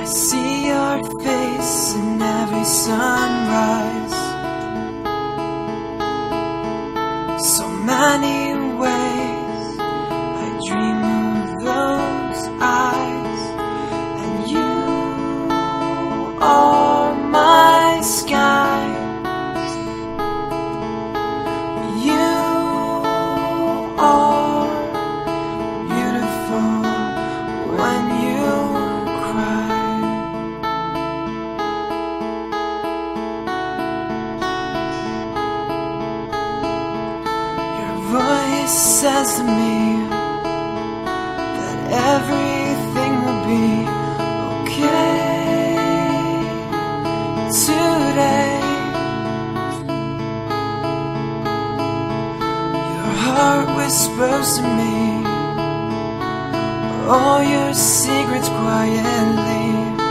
see your face in every sunrise. So many ways I dream of those eyes, and you are my skies. You are beautiful when you cry. Your voice says to me that everything will be okay today. Your heart whispers to me all your secrets quietly.